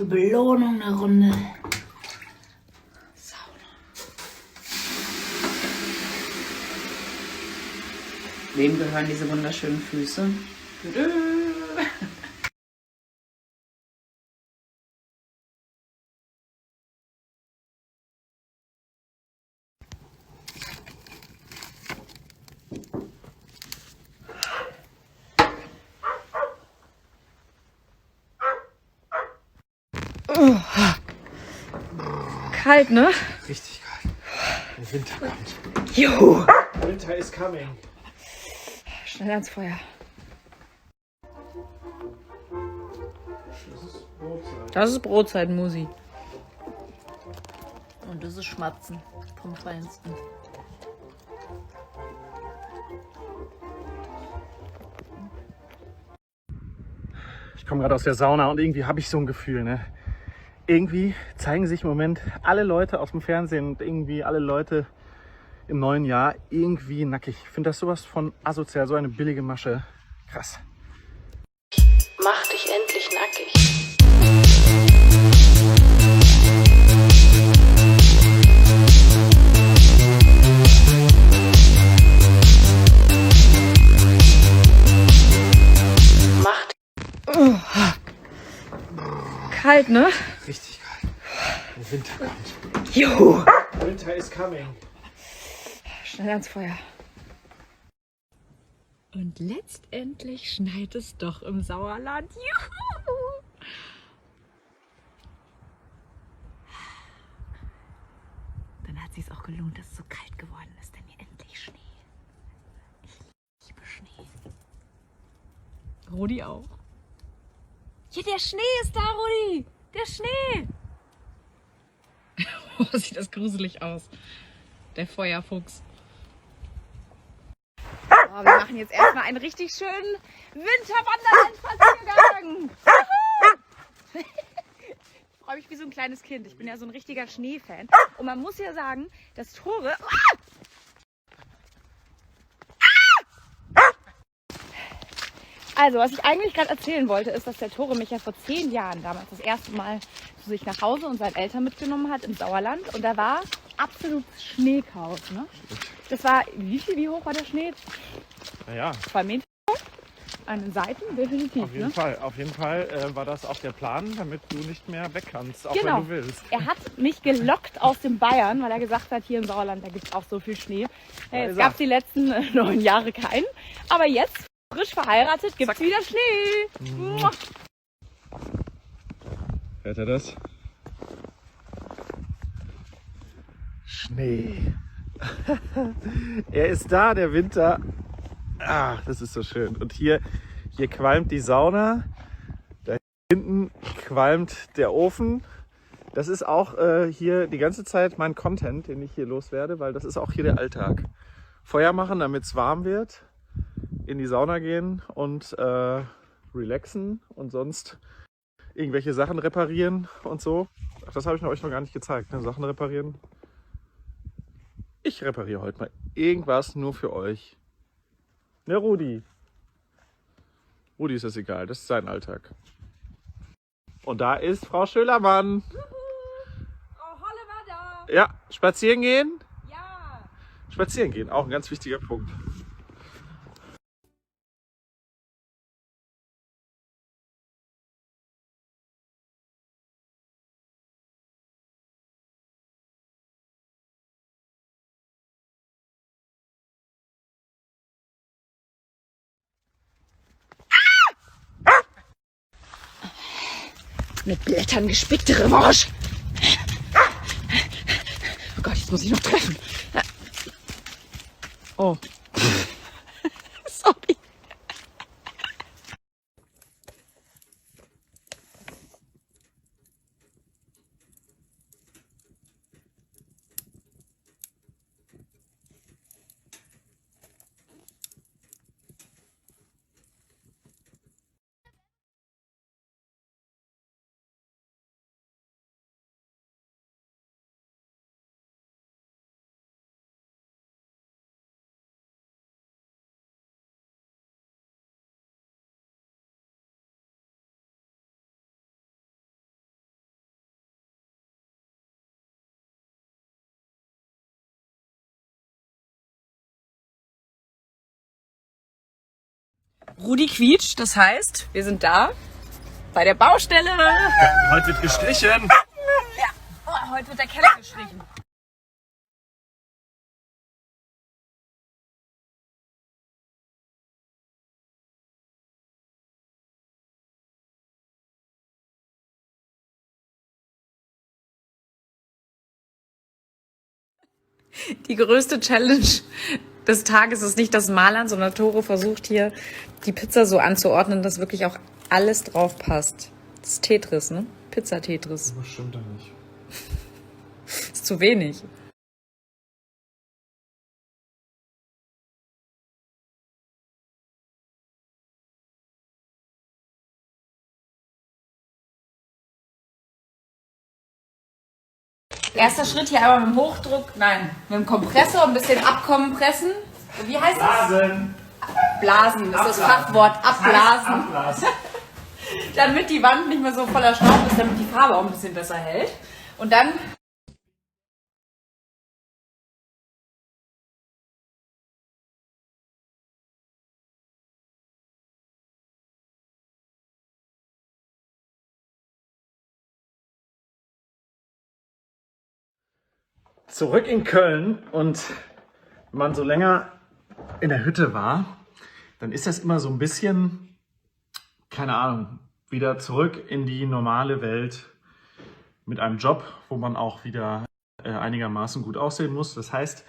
Zur Belohnung eine Runde Sauna. Wem gehören diese wunderschönen Füße? Kalt, ne? Richtig kalt. Der Winter kommt. Juhu. Winter is coming. Schnell ans Feuer. Das ist Brotzeit. Das ist Brotzeit, Musi. Und das ist Schmatzen vom Feinsten. Ich komme gerade aus der Sauna und irgendwie habe ich so ein Gefühl, ne? Irgendwie zeigen sich im Moment alle Leute aus dem Fernsehen und irgendwie alle Leute im neuen Jahr irgendwie nackig. Ich finde das sowas von asozial, so eine billige Masche. Krass. Mach dich endlich nackig. Kalt, ne? Richtig kalt. Der Winter kommt. Juhu. Winter is coming. Schnell ans Feuer. Und letztendlich schneit es doch im Sauerland. Juhu. Dann hat es sich auch gelohnt, dass es so kalt geworden ist, denn hier endlich Schnee. Ich liebe Schnee. Rudi auch. Hier, der Schnee ist da, Rudi. Der Schnee. Oh, sieht das gruselig aus. Der Feuerfuchs. Oh, wir machen jetzt erstmal einen richtig schönen Winterwanderland-Spaziergang. Ich freue mich wie so ein kleines Kind. Ich bin ja so ein richtiger Schneefan. Und man muss ja sagen, dass Tore... Also, was ich eigentlich gerade erzählen wollte, ist, dass der Tore mich ja vor 10 Jahren damals das erste Mal zu sich nach Hause und seinen Eltern mitgenommen hat im Sauerland. Und da war absolutes Schneechaos. Ne? Das war, wie hoch war der Schnee? Naja, 2 Meter an den Seiten, definitiv. auf jeden Fall. Auf jeden Fall war das auch der Plan, damit du nicht mehr weg kannst, auch Genau. wenn du willst. Er hat mich gelockt aus dem Bayern, weil er gesagt hat, hier im Sauerland, da gibt es auch so viel Schnee. Es gab die letzten 9 Jahre keinen. Aber jetzt, frisch verheiratet, gibt es wieder Schnee. Mua. Hört er das? Schnee. Er ist da, der Winter. Ach, das ist so schön. Und hier qualmt die Sauna. Da hinten qualmt der Ofen. Das ist auch hier die ganze Zeit mein Content, den ich hier loswerde, weil das ist auch hier der Alltag. Feuer machen, damit es warm wird. In die Sauna gehen und relaxen und sonst irgendwelche Sachen reparieren und so. Ach, das habe ich euch noch gar nicht gezeigt, ne? Sachen reparieren. Ich repariere heute mal irgendwas nur für euch. Ne, Rudi? Rudi ist das egal, das ist sein Alltag. Und da ist Frau Schölermann. Frau Holle war da. Ja, spazieren gehen? Ja. Spazieren gehen, auch ein ganz wichtiger Punkt. Mit Blättern gespickte Revanche. Oh Gott, jetzt muss ich noch treffen. Oh. Sorry. Rudi quietscht, das heißt, wir sind da bei der Baustelle. Heute wird gestrichen. Ja, oh, heute wird der Keller gestrichen. Die größte Challenge des Tages ist nicht das Malern, sondern Tore versucht hier die Pizza so anzuordnen, dass wirklich auch alles drauf passt. Das ist Tetris, ne? Pizza-Tetris. Das stimmt doch nicht. Ist zu wenig. Erster Schritt hier aber mit dem Hochdruck, nein, mit dem Kompressor ein bisschen abkommen, pressen. Wie heißt das? Blasen. Blasen, das ist das Fachwort, abblasen. Ablassen. Damit die Wand nicht mehr so voller Staub ist, damit die Farbe auch ein bisschen besser hält. Und dann Zurück in Köln, und wenn man so länger in der Hütte war, dann ist das immer so ein bisschen, keine Ahnung, wieder zurück in die normale Welt mit einem Job, wo man auch wieder einigermaßen gut aussehen muss. Das heißt,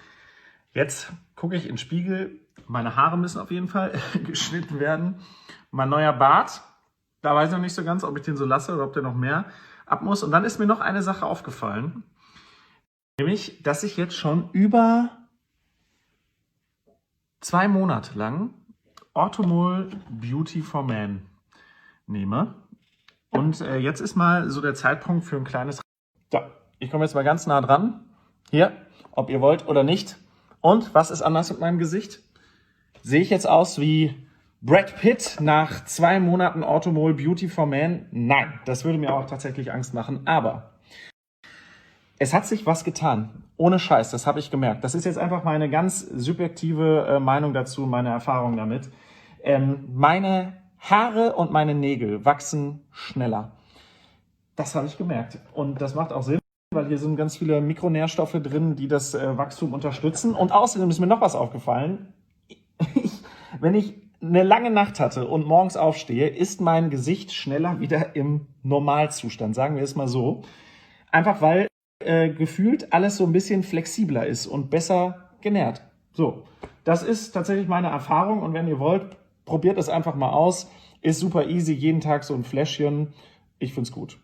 jetzt gucke ich in den Spiegel, meine Haare müssen auf jeden Fall geschnitten werden. Mein neuer Bart, da weiß ich noch nicht so ganz, ob ich den so lasse oder ob der noch mehr ab muss. Und dann ist mir noch eine Sache aufgefallen. Nämlich, dass ich jetzt schon über 2 Monate lang Orthomol Beauty for Men nehme. Und jetzt ist mal so der Zeitpunkt für ein kleines... So, ich komme jetzt mal ganz nah dran. Hier, ob ihr wollt oder nicht. Und was ist anders mit meinem Gesicht? Sehe ich jetzt aus wie Brad Pitt nach 2 Monaten Orthomol Beauty for Men? Nein, das würde mir auch tatsächlich Angst machen. Aber es hat sich was getan. Ohne Scheiß, das habe ich gemerkt. Das ist jetzt einfach meine ganz subjektive Meinung dazu, meine Erfahrung damit. Meine Haare und meine Nägel wachsen schneller. Das habe ich gemerkt. Und das macht auch Sinn, weil hier sind ganz viele Mikronährstoffe drin, die das Wachstum unterstützen. Und außerdem ist mir noch was aufgefallen. Wenn ich eine lange Nacht hatte und morgens aufstehe, ist mein Gesicht schneller wieder im Normalzustand. Sagen wir es mal so. Einfach weil gefühlt alles so ein bisschen flexibler ist und besser genährt. So, das ist tatsächlich meine Erfahrung, und wenn ihr wollt, probiert es einfach mal aus. Ist super easy, jeden Tag so ein Fläschchen. Ich find's gut.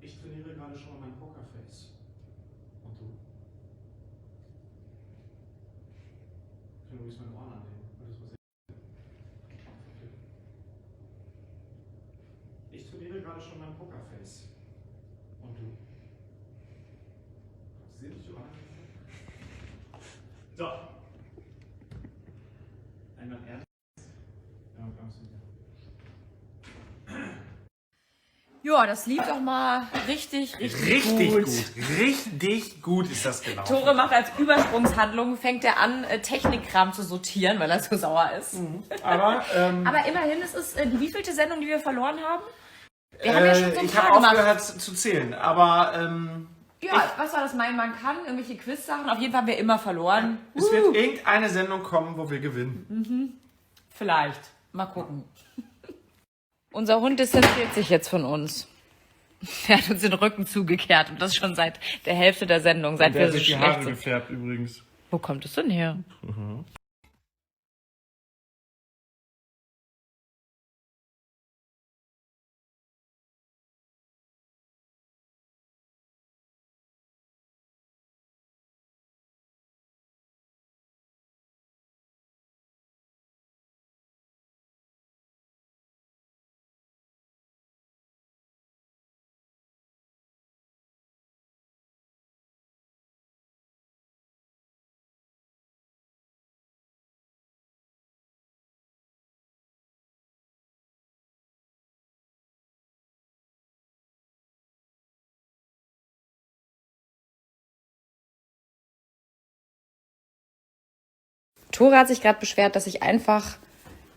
Ich trainiere gerade schon mal mein Pokerface. Und du? Ich kann übrigens meine Ohren annehmen. Ich trainiere gerade schon mein Pokerface. Und du? Sehen dich die Ohren an? So. Einmal ehrlich. Ja, ganz sicher. ja, das lief doch mal richtig gut. Richtig gut ist das genau. Tore macht als Übersprungshandlung, fängt er an, Technikkram zu sortieren, weil er so sauer ist. Aber Aber immerhin, es ist die wievielte Sendung, die wir verloren haben? Wir haben ja schon so ein ich paar habe gemacht. aufgehört zu zählen, aber Ja, was war das? Man kann, irgendwelche Quiz-Sachen. Auf jeden Fall haben wir immer verloren. es wird irgendeine Sendung kommen, wo wir gewinnen. Vielleicht. Mal gucken. Unser Hund distanziert sich jetzt von uns. Er hat uns den Rücken zugekehrt, und das schon seit der Hälfte der Sendung, seit wir so schlecht sind. gefärbt übrigens. Wo kommt es denn her? Tore hat sich gerade beschwert, dass ich einfach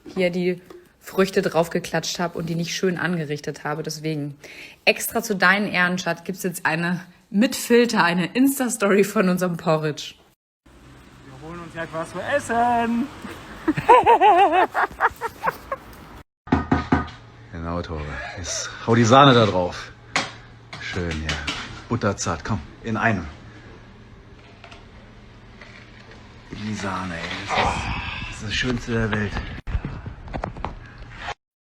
hier die Früchte draufgeklatscht habe und die nicht schön angerichtet habe. Deswegen extra zu deinen Ehren, Schatz, gibt es jetzt eine mit Filter, eine Insta-Story von unserem Porridge. Wir holen uns ja was zu essen. Genau, Tore. Jetzt hau die Sahne da drauf. Schön hier. Butterzart. Komm, in einem. Die Sahne, ey. Das ist das Schönste der Welt.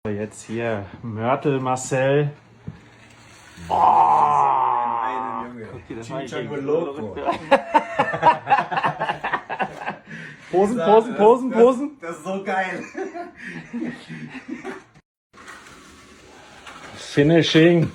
Jetzt hier Mörtel Marcel. Oh! Guck dir das mal Posen, Posen, Posen, Posen. Das ist so geil. Finishing.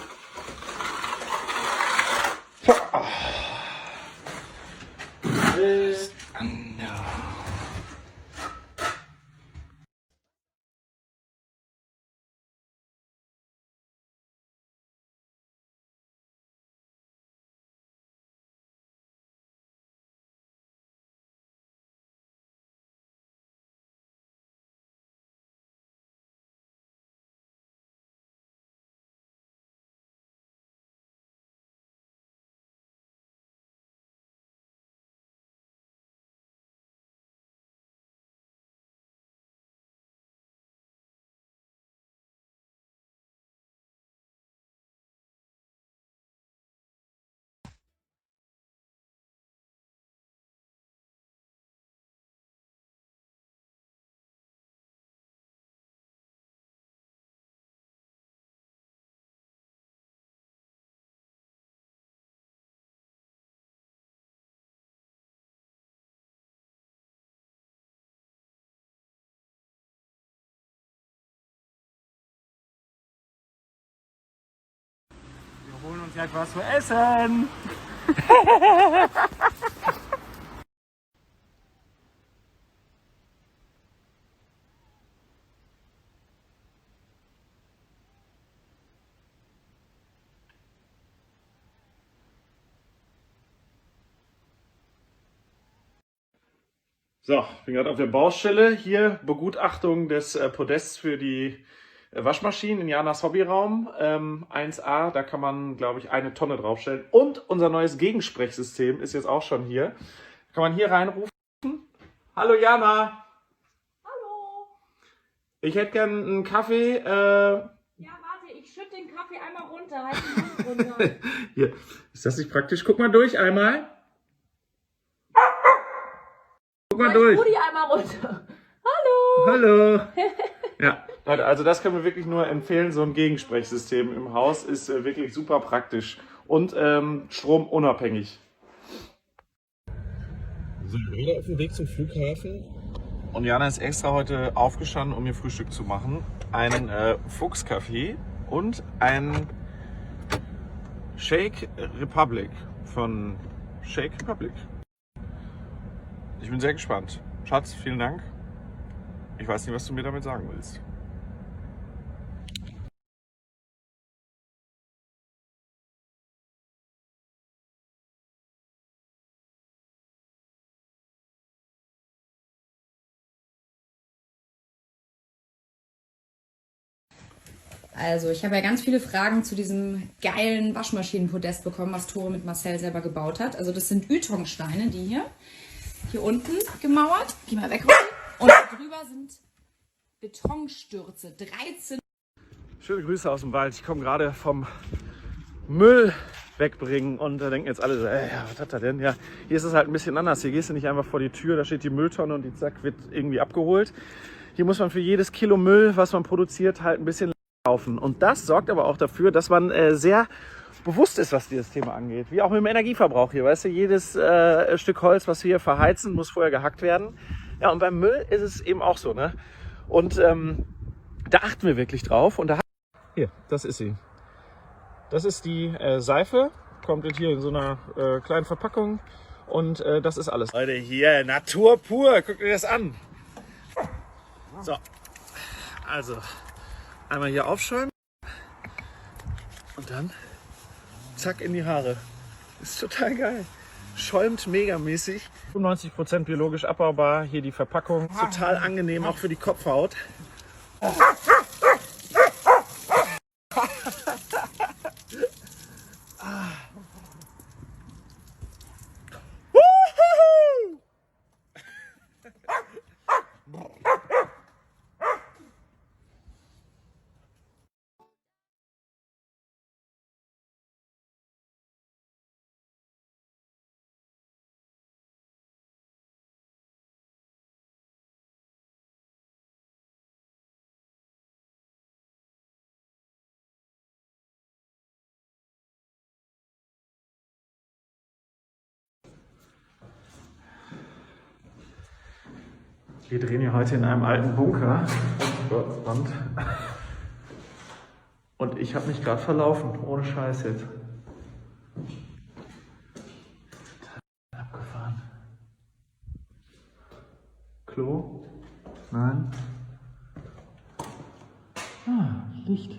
Wir holen uns ja was zu essen. So, bin gerade auf der Baustelle. Hier Begutachtung des Podests für die Waschmaschinen in Janas Hobbyraum. 1A, da kann man, glaube ich, 1 Tonne draufstellen. Und unser neues Gegensprechsystem ist jetzt auch schon hier. Kann man hier reinrufen. Hallo Jana. Hallo. Ich hätte gern einen Kaffee. Ja, warte, ich schütte den Kaffee einmal runter. Halt die Luft runter. Hier, ist das nicht praktisch? Guck mal durch einmal. Guck mal durch. Rudi einmal runter. Hallo. Hallo. Ja, Leute, also das können wir wirklich nur empfehlen. So ein Gegensprechsystem im Haus ist wirklich super praktisch und stromunabhängig. So, gerade auf dem Weg zum Flughafen. Und Jana ist extra heute aufgestanden, um ihr Frühstück zu machen. Ein Fuchskaffee und ein Shake Republic von Shake Republic. Ich bin sehr gespannt. Schatz, vielen Dank. Ich weiß nicht, was du mir damit sagen willst. Also, ich habe ja ganz viele Fragen zu diesem geilen Waschmaschinenpodest bekommen, was Tore mit Marcel selber gebaut hat. Also, das sind Ytongsteine, die hier unten gemauert. Geh mal weg, Rudi. Und drüber sind Betonstürze. 13. Schöne Grüße aus dem Wald. Ich komme gerade vom Müll wegbringen und da denken jetzt alle so, was hat er denn? Ja, hier ist es halt ein bisschen anders. Hier gehst du nicht einfach vor die Tür, da steht die Mülltonne und die zack wird irgendwie abgeholt. Hier muss man für jedes Kilo Müll, was man produziert, halt ein bisschen laufen. Und das sorgt aber auch dafür, dass man sehr bewusst ist, was dieses Thema angeht. Wie auch mit dem Energieverbrauch hier. Weißt du, jedes Stück Holz, was wir hier verheizen, muss vorher gehackt werden. Ja, und beim Müll ist es eben auch so, ne? Und da achten wir wirklich drauf. Und da hier, das ist sie. Das ist die Seife. Kommt jetzt hier in so einer kleinen Verpackung. Und das ist alles. Leute, hier, Natur pur. Guckt euch das an. So. Also, einmal hier aufschäumen. Und dann zack in die Haare. Ist total geil. schäumt megamäßig. 95% biologisch abbaubar. Hier die Verpackung. Total angenehm, auch für die Kopfhaut. Wir drehen hier heute in einem alten Bunker und ich habe mich gerade verlaufen, ohne Scheiß jetzt. Abgefahren. Klo? Nein. Ah, Licht.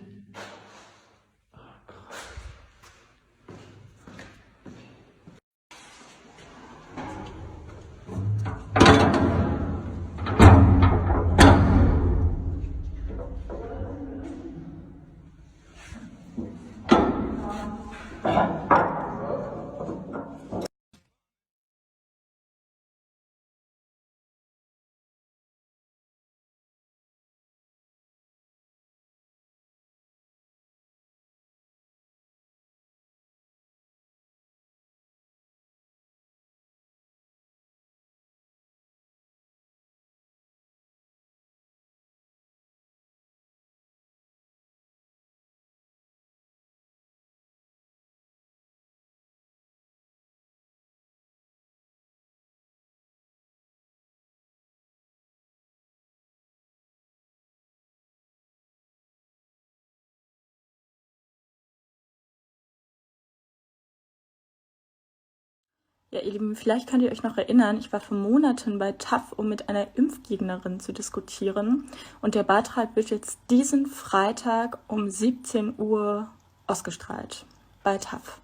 Ja, ihr Lieben, vielleicht könnt ihr euch noch erinnern, ich war vor Monaten bei TAF, um mit einer Impfgegnerin zu diskutieren. Und der Beitrag wird jetzt diesen Freitag um 17 Uhr ausgestrahlt bei TAF.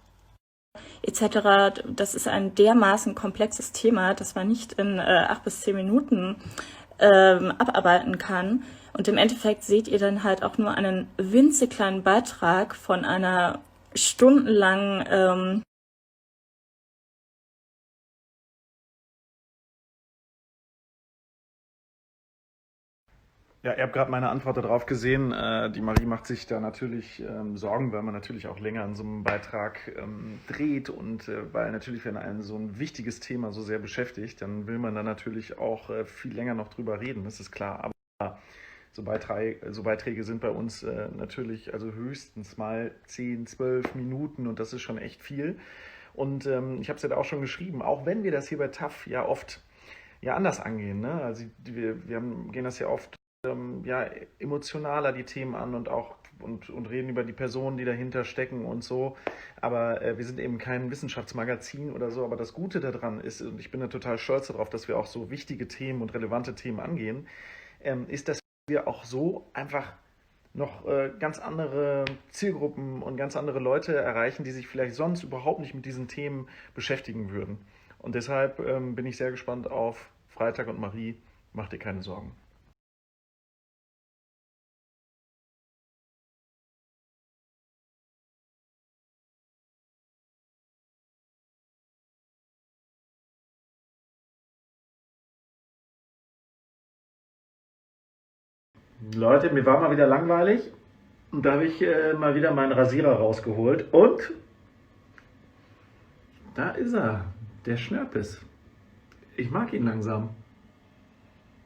Etc. Das ist ein dermaßen komplexes Thema, das man nicht in 8 bis 10 Minuten abarbeiten kann. Und im Endeffekt seht ihr dann halt auch nur einen winzig kleinen Beitrag von einer stundenlangen Ja, ihr habt gerade meine Antwort darauf gesehen. Die Marie macht sich da natürlich Sorgen, weil man natürlich auch länger an so einem Beitrag dreht und weil natürlich, wenn einen so ein wichtiges Thema so sehr beschäftigt, dann will man da natürlich auch viel länger noch drüber reden, das ist klar. Aber so Beiträge sind bei uns natürlich also höchstens mal 10, 12 Minuten und das ist schon echt viel. Und ich habe es ja da auch schon geschrieben, auch wenn wir das hier bei TAF ja oft ja anders angehen, ne? Also gehen das ja oft ja, emotionaler die Themen an und auch und reden über die Personen, die dahinter stecken und so. Aber wir sind eben kein Wissenschaftsmagazin oder so. Aber das Gute daran ist, und ich bin da total stolz darauf, dass wir auch so wichtige Themen und relevante Themen angehen, ist, dass wir auch so einfach noch ganz andere Zielgruppen und ganz andere Leute erreichen, die sich vielleicht sonst überhaupt nicht mit diesen Themen beschäftigen würden. Und deshalb bin ich sehr gespannt auf Freitag und Marie. Mach dir keine Sorgen. Leute, mir war mal wieder langweilig und da habe ich mal wieder meinen Rasierer rausgeholt und da ist er, der Schnörpis. Ich mag ihn langsam.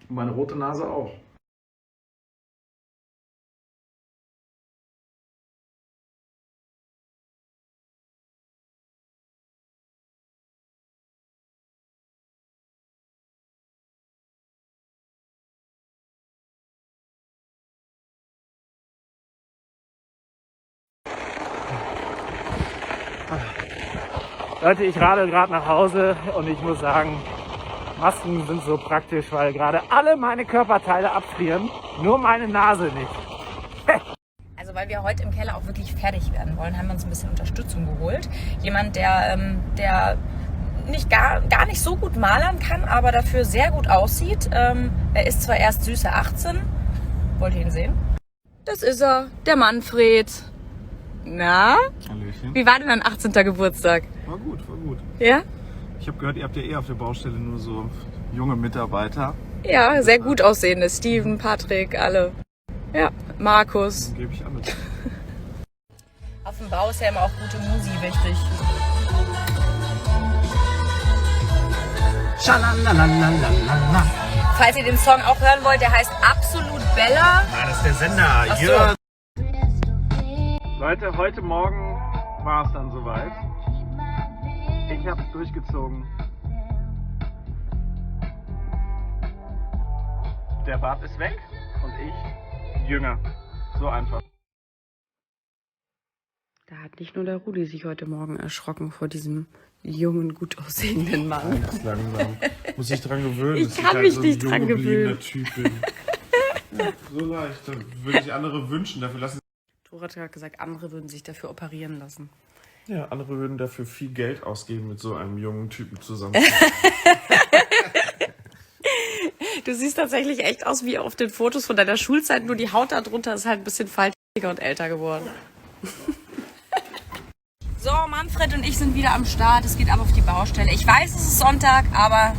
Und meine rote Nase auch. Leute, ich radel gerade nach Hause und ich muss sagen, Masken sind so praktisch, weil gerade alle meine Körperteile abfrieren, nur meine Nase nicht. Also weil wir heute im Keller auch wirklich fertig werden wollen, haben wir uns ein bisschen Unterstützung geholt. Jemand, der gar nicht so gut malern kann, aber dafür sehr gut aussieht. Er ist zwar erst süße 18. Wollt ihr ihn sehen? Das ist er, der Manfred. Na? Hallöchen. Wie war denn dein 18. Geburtstag? War gut, war gut. Ja? Ich habe gehört, ihr habt ja eh auf der Baustelle nur so junge Mitarbeiter. Ja, sehr gut aussehende. Steven, Patrick, alle. Ja, Markus. Dann gebe ich an. Auf dem Bau ist ja immer auch gute Musi wichtig. Schalalalalalalala. Falls ihr den Song auch hören wollt, der heißt Absolut Bella. Nein, das ist der Sender. Ach so. Ja. Leute, heute Morgen war es dann soweit. Ich habe es durchgezogen. Der Bart ist weg und ich jünger. So einfach. Da hat nicht nur der Rudi sich heute Morgen erschrocken vor diesem jungen, gut aussehenden Mann. Ganz langsam. Muss ich dran gewöhnen. Ich dass kann halt mich so ein nicht jung dran gebliebener gewöhnen. Typ bin. Ja, so leicht. Da würde ich andere wünschen. Dafür lassen Thor hat gesagt, andere würden sich dafür operieren lassen. ja, andere würden dafür viel Geld ausgeben, mit so einem jungen Typen zusammen. Du siehst tatsächlich echt aus wie auf den Fotos von deiner Schulzeit, nur die Haut darunter ist halt ein bisschen faltiger und älter geworden. So, Manfred und ich sind wieder am Start. Es geht ab auf die Baustelle. Ich weiß, es ist Sonntag, aber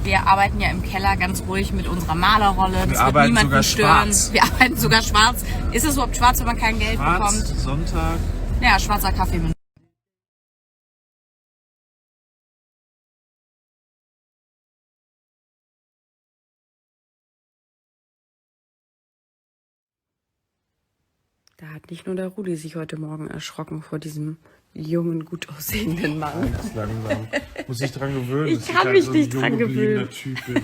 wir arbeiten ja im Keller ganz ruhig mit unserer Malerrolle. Das wird arbeiten niemanden sogar stören. schwarz. Wir arbeiten sogar schwarz. Ist es überhaupt schwarz, wenn man kein Geld bekommt? Sonntag. Ja, schwarzer Kaffee mit. Da hat nicht nur der Rudi sich heute Morgen erschrocken vor diesem jungen, gut aussehenden Mann. Ganz langsam. Muss ich dran gewöhnen. Ich dass kann halt mich so ein nicht jung dran gebliebener gewöhnen. Typ bin.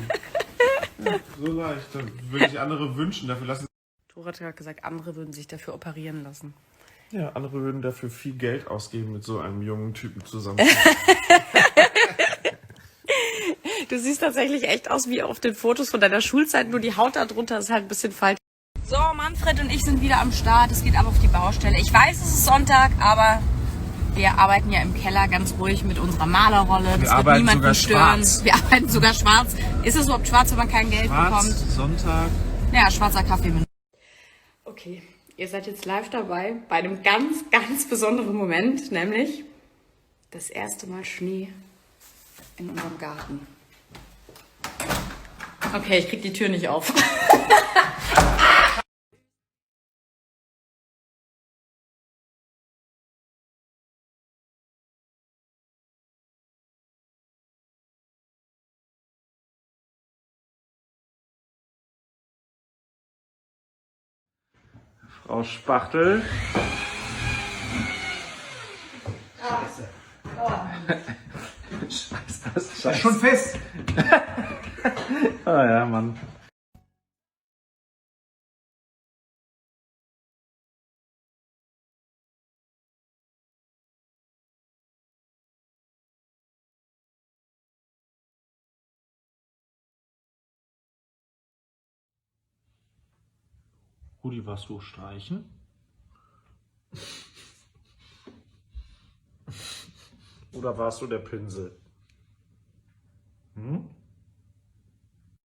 Ja, so leicht. Da würde ich andere wünschen. Dafür lassen Thor hat gesagt, andere würden sich dafür operieren lassen. ja, andere würden dafür viel Geld ausgeben, mit so einem jungen Typen zusammen. Du siehst tatsächlich echt aus wie auf den Fotos von deiner Schulzeit, nur die Haut darunter ist halt ein bisschen faltiger. So, Manfred und ich sind wieder am Start. Es geht ab auf die Baustelle. Ich weiß, es ist Sonntag, aber wir arbeiten ja im Keller ganz ruhig mit unserer Malerrolle. Das wird arbeiten niemanden sogar stören. schwarz. Wir arbeiten sogar schwarz. Ist es überhaupt schwarz, wenn man kein Geld bekommt? Sonntag. Ja, schwarzer Kaffee mit. Okay, ihr seid jetzt live dabei bei einem ganz, ganz besonderen Moment, nämlich das erste Mal Schnee in unserem Garten. Okay, ich krieg die Tür nicht auf. Frau Spachtel. Scheiße, das ist Schon fest. Ah ja, Mann. Rudi, warst du streichen? Oder warst du der Pinsel? Hm?